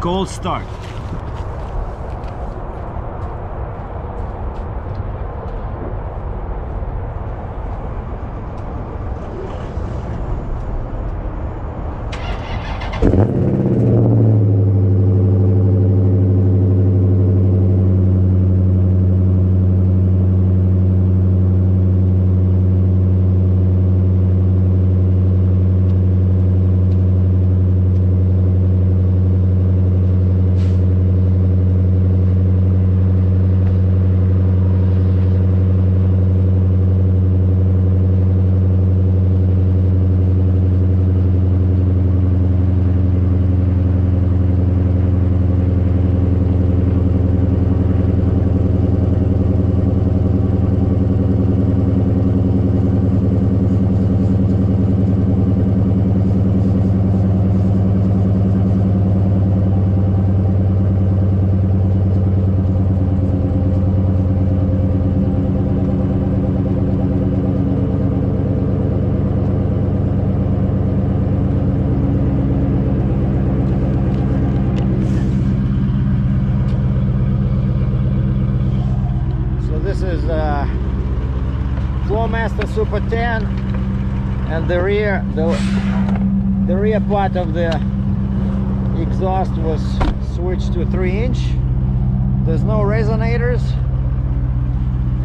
Cold start. Flowmaster Super 10, and the rear part of the exhaust was switched to 3-inch. There's no resonators,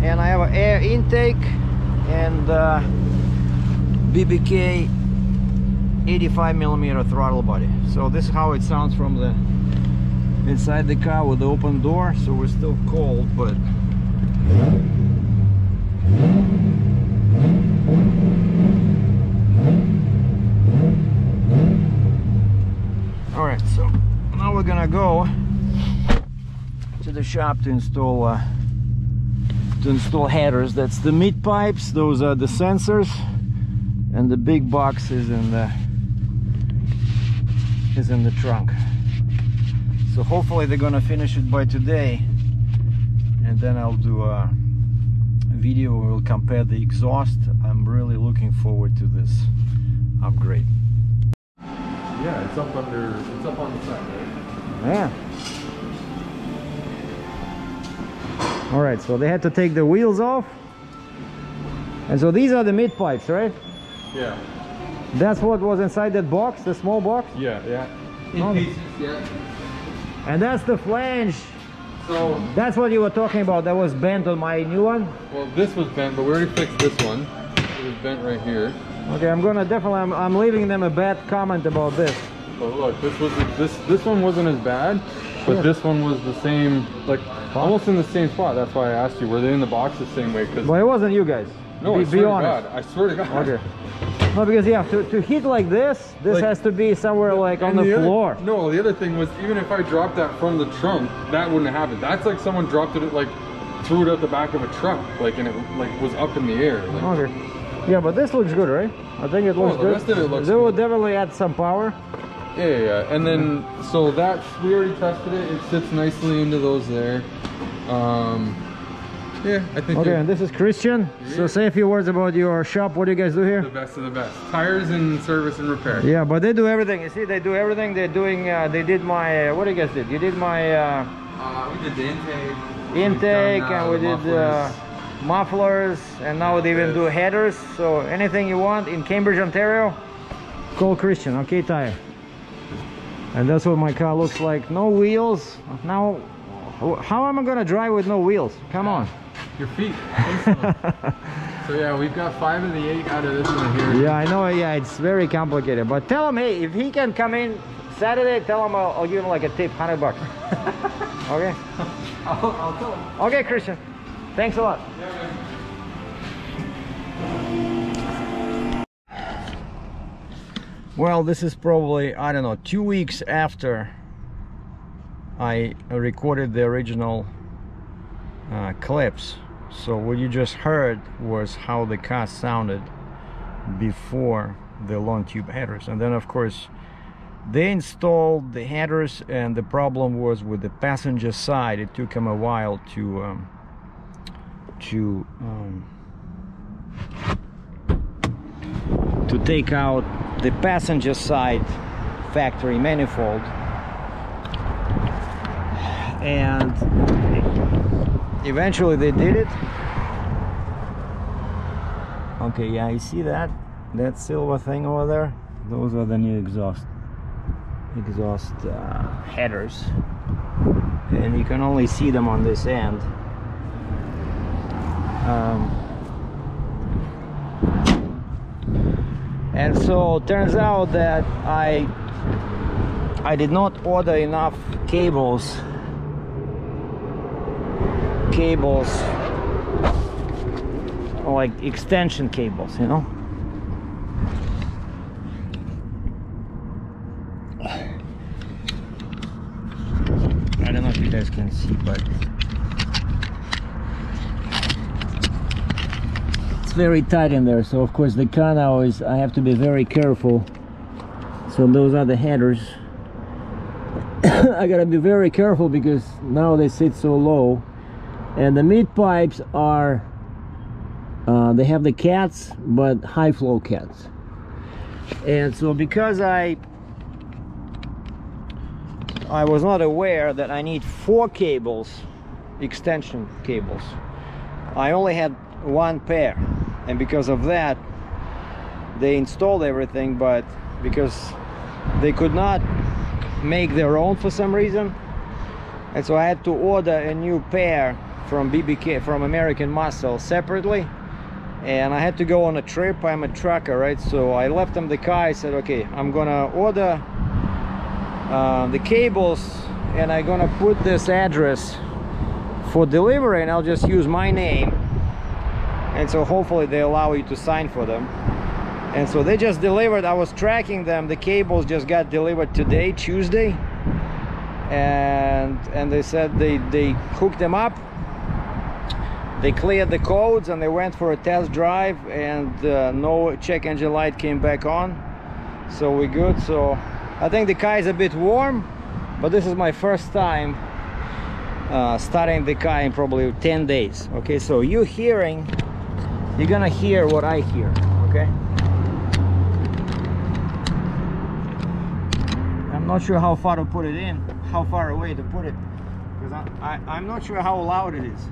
and I have an air intake and BBK 85mm throttle body. So this is how it sounds from the inside the car with the open door. So we're still cold, but all right, so now we're gonna go to the shop to install headers. That's the mid pipes, those are the sensors, and the big box is in the trunk. So hopefully they're gonna finish it by today, and then I'll do a video where we'll compare the exhaust. I'm really looking forward to this upgrade. Yeah, it's up on the side, right? Yeah. All right, so they had to take the wheels off, and so these are the mid pipes, right? Yeah. That's what was inside that box, the small box. Yeah, yeah. In pieces, yeah. And that's the flange. So that's what you were talking about. That was bent on my new one. Well, this was bent, but we already fixed this one. It was bent right here. Okay, I'm gonna definitely. I'm leaving them a bad comment about this. So look, this one wasn't as bad, but this one was the same, like almost in the same spot. That's why I asked you, were they in the box the same way? Because well, it wasn't you guys. No, I swear to God. I swear to God. Okay. No, because yeah, to hit like this like, has to be somewhere like on the floor. No, the other thing was, even if I dropped that from the trunk, that wouldn't happen. That's like someone dropped it, like threw it out the back of a truck, like, and it like was up in the air. Like. Okay. Yeah, but this looks good, right? I think it looks good. The rest of it looks They good. will definitely add some power. Yeah. And then, so that's, we already tested it. It sits nicely into those there. Yeah, I think. Okay, and this is Christian. Yeah. So say a few words about your shop. What do you guys do here? The best of the best. Tires and service and repair. Yeah, but they do everything. You see, they do everything. They're doing, they did my, what do you guys did? You did my... we did the intake. And we did mufflers, and now they even do headers. So anything you want in Cambridge, Ontario, call Christian. Okay, tire. And that's what my car looks like. No wheels. Now, how am I gonna drive with no wheels? Come on. Your feet. So yeah, we've got 5 of the 8 out of this one here. Yeah, I know. Yeah, it's very complicated. But tell him, hey, if he can come in Saturday, tell him I'll give him like a tip, $100. Okay. I'll tell him. Okay, Christian. Thanks a lot. Yeah, man. Well, this is probably, I don't know, 2 weeks after I recorded the original clips. So what you just heard was how the car sounded before the long tube headers, and then of course they installed the headers, and the problem was with the passenger side. It took them a while to take out the passenger side factory manifold. and eventually they did it. Okay, yeah, you see that silver thing over there? Those are the new exhaust headers, and you can only see them on this end. And so turns out that I did not order enough cables, like extension cables, you know. I don't know if you guys can see, but it's very tight in there. So of course the car now is, I have to be very careful. So those are the headers. I gotta be very careful because now they sit so low, and the mid pipes are they have the cats, but high flow cats. And so because I was not aware that I need 4 cables, extension cables, I only had 1 pair, and because of that they installed everything, but because they could not make their own for some reason, and so I had to order a new pair from BBK, from American Muscle, separately. And I had to go on a trip. I'm a trucker, right? So I left them the car. I said, okay, I'm gonna order the cables, and I'm gonna put this address for delivery, and I'll just use my name, and so hopefully they allow you to sign for them. And so they just delivered. I was tracking them. The cables just got delivered today, Tuesday, and they said they hooked them up, they cleared the codes, and they went for a test drive, and no check engine light came back on, so we're good. So I think the car is a bit warm, but this is my first time starting the car in probably 10 days. Okay, so you're gonna hear what I hear. Okay, I'm not sure how far to put it in, how far away to put it, because I'm not sure how loud it is.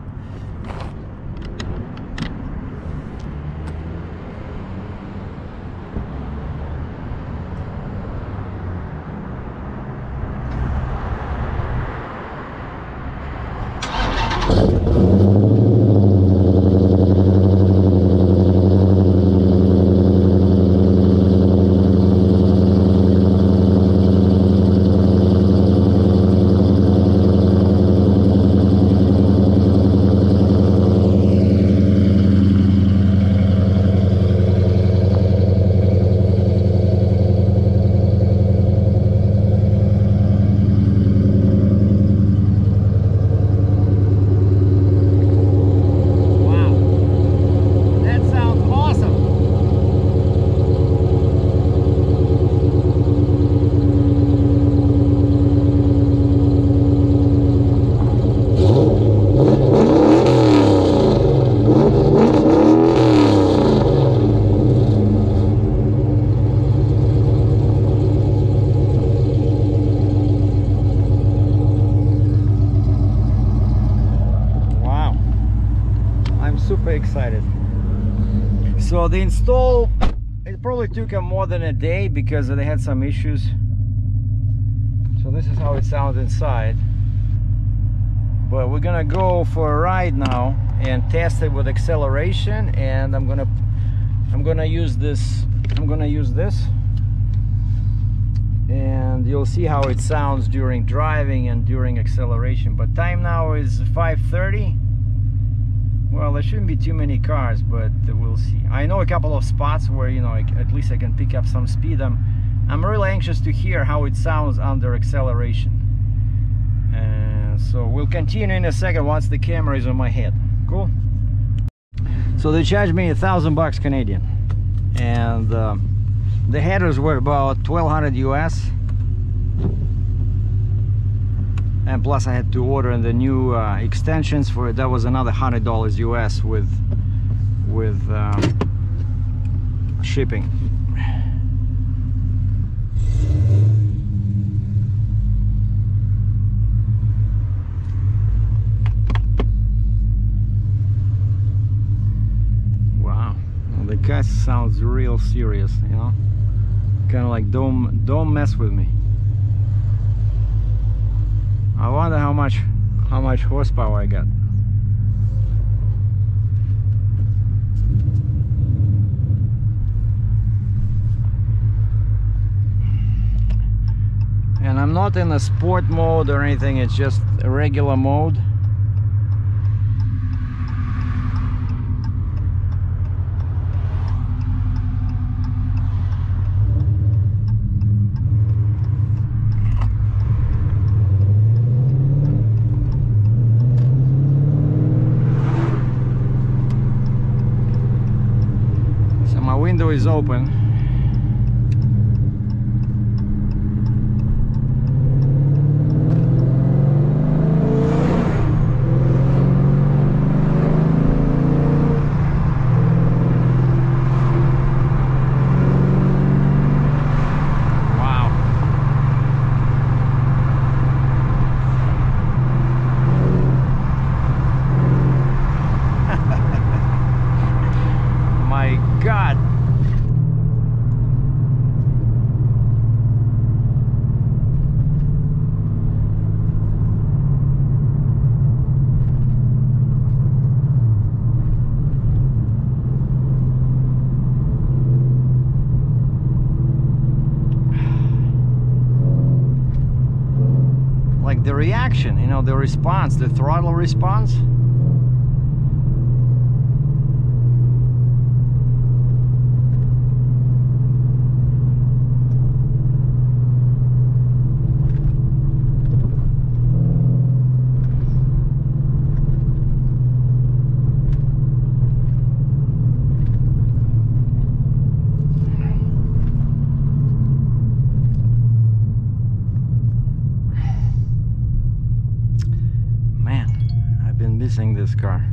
Excited. So the install, it probably took them more than a day because they had some issues. So this is how it sounds inside, but we're gonna go for a ride now and test it with acceleration, and I'm gonna use this, and you'll see how it sounds during driving and during acceleration. But time now is 5:30. Well, there shouldn't be too many cars, but we'll see. I know a couple of spots where, you know, at least I can pick up some speed. I'm really anxious to hear how it sounds under acceleration. So we'll continue in a second once the camera is on my head. Cool. So they charged me $1,000 Canadian, and the headers were about 1,200 US. And plus I had to order the new extensions for it. That was another $100 US with shipping. podcast sounds real serious, you know, kind of like don't mess with me. I wonder how much horsepower I got. And I'm not in a sport mode or anything, it's just a regular mode. So my window is open. The reaction, you know, the response, the throttle response. Missing this car.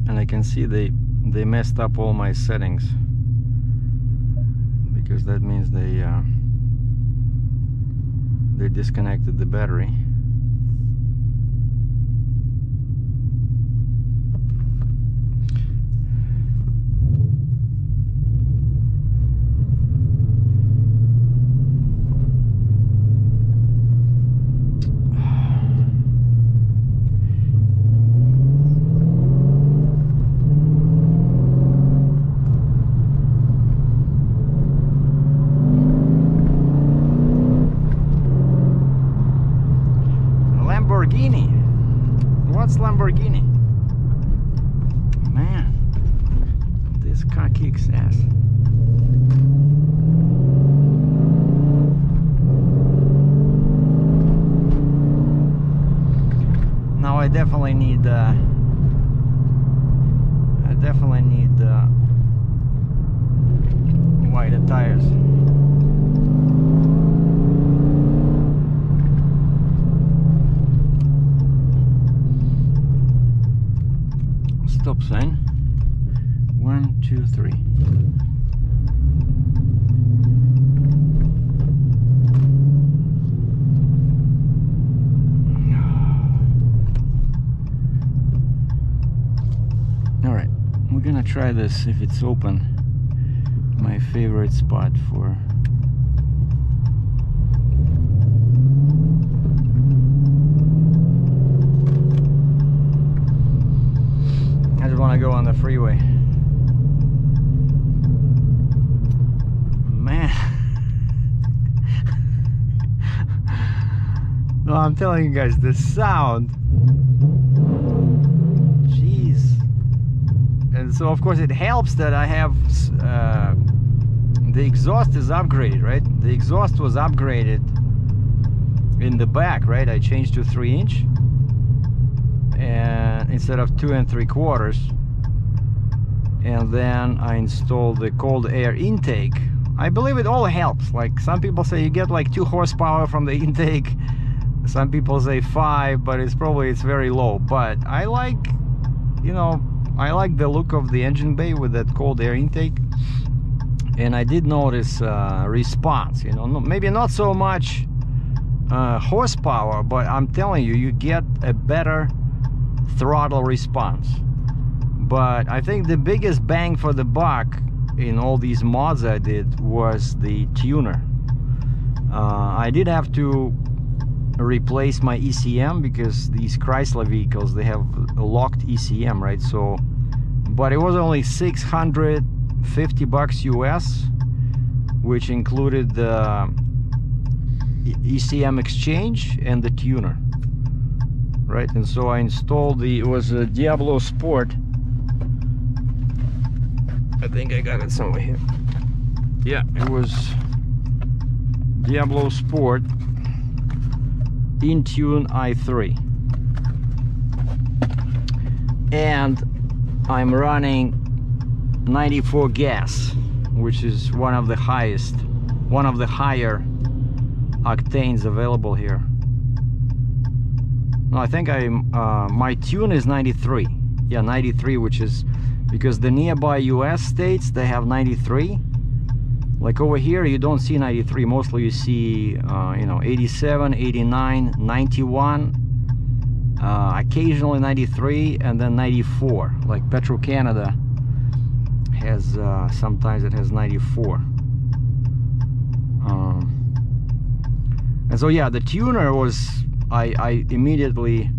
And I can see they messed up all my settings, because that means they disconnected the battery. What's Lamborghini? Man, this car kicks ass. Now I definitely need wider tires. Stop sign. 1, 2, 3. All right, we're gonna try this if it's open. My favorite spot for want to go on the freeway. Man. No, I'm telling you guys, the sound. Jeez. And so of course it helps that I have the exhaust is upgraded, right? The exhaust was upgraded in the back, right? I changed to 3-inch. And instead of 2 3/4, and then I installed the cold air intake. I believe it all helps. Like some people say you get like 2 horsepower from the intake, some people say 5, but it's very low. But I like you know, I like the look of the engine bay with that cold air intake, and I did notice response, you know, maybe not so much horsepower, but I'm telling you, you get a better throttle response. But I think the biggest bang for the buck in all these mods I did was the tuner. I did have to replace my ECM because these Chrysler vehicles, they have a locked ECM, right? So, but it was only $650 US, which included the ECM exchange and the tuner, right? And so I installed it was a Diablo Sport. I think I got it somewhere here. Yeah, it was Diablo Sport in-tune i3, and I'm running 94 gas, which is one of the higher octanes available here. No, I think my tune is 93. Yeah, 93, which is because the nearby US states, they have 93. Like over here, you don't see 93. Mostly you see, you know, 87, 89, 91, occasionally 93, and then 94. Like Petro-Canada has, sometimes it has 94. And so, yeah, the tuner was, I immediately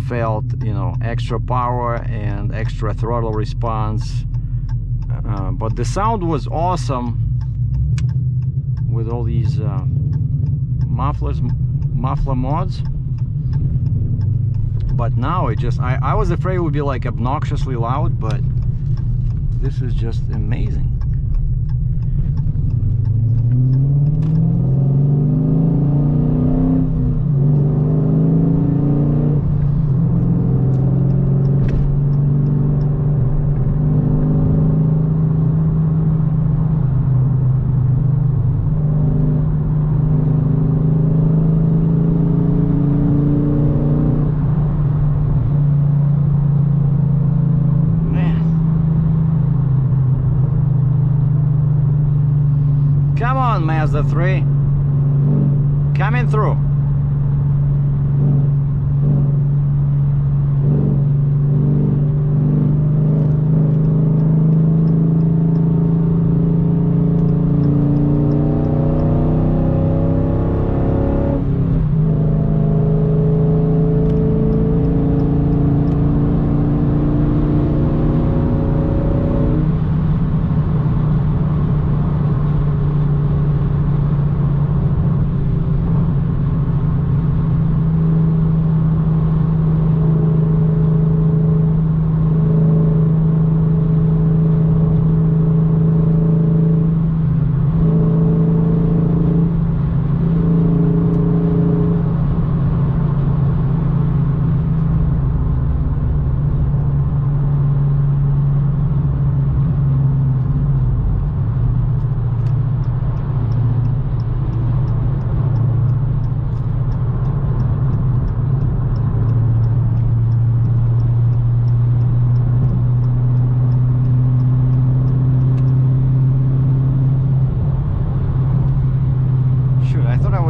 felt, you know, extra power and extra throttle response. But the sound was awesome with all these muffler mods. But now it just, I was afraid it would be like obnoxiously loud, but this is just amazing. Come on, Mazda 3. Coming through.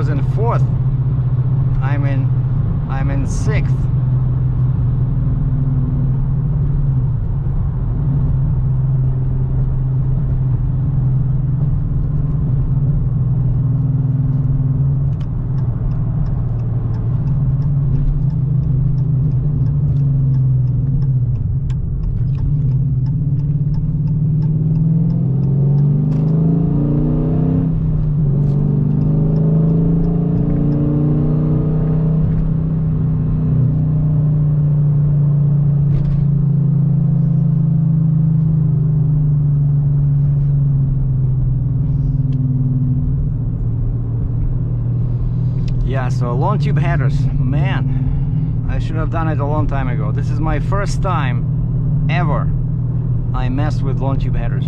In fourth. I'm in sixth. Yeah, so long tube headers, man, I should have done it a long time ago. This is my first time ever I messed with long tube headers.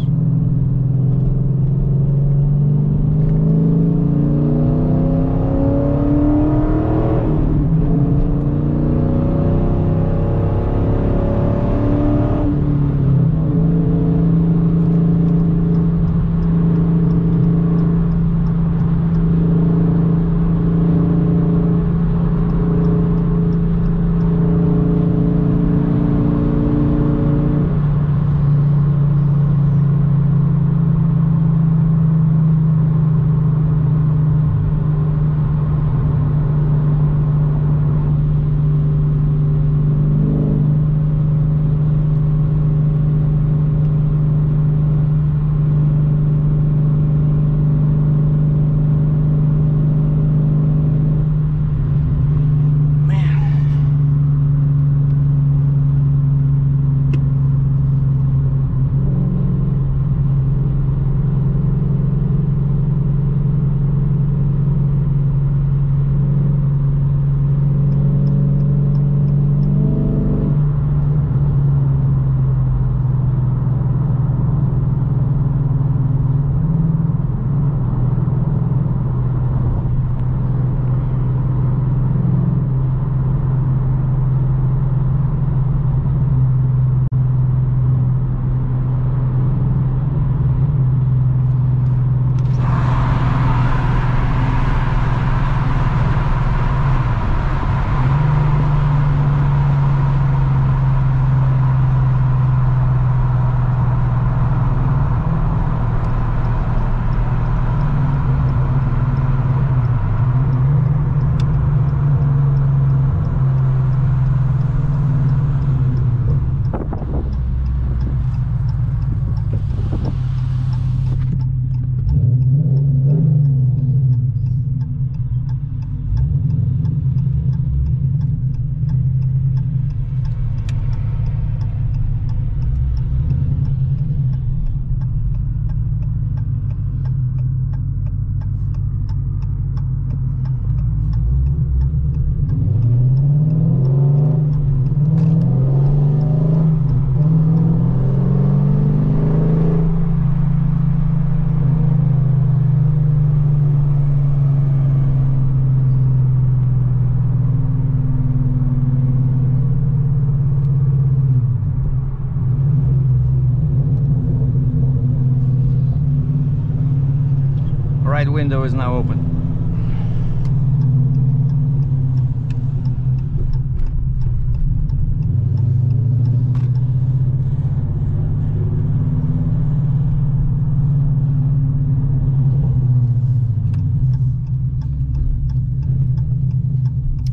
side window is now open.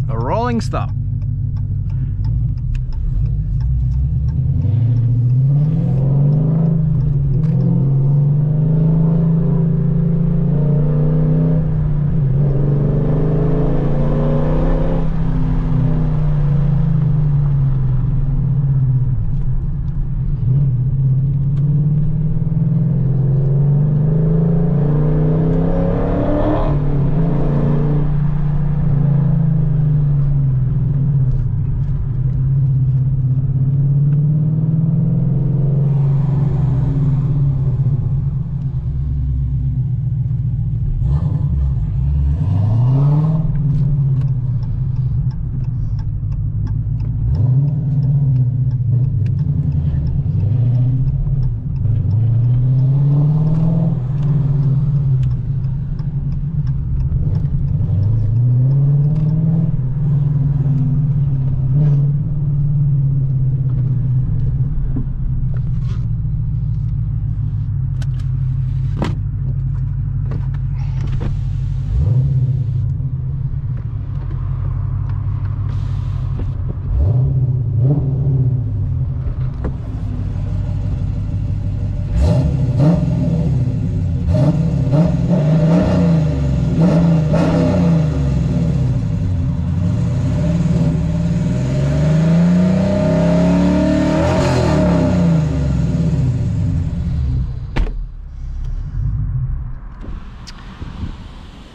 A rolling stop.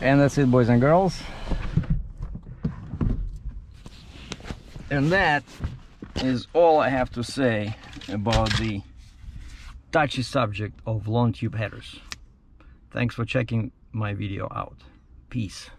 And that's it, boys and girls. And that is all I have to say about the touchy subject of long tube headers. Thanks for checking my video out. Peace.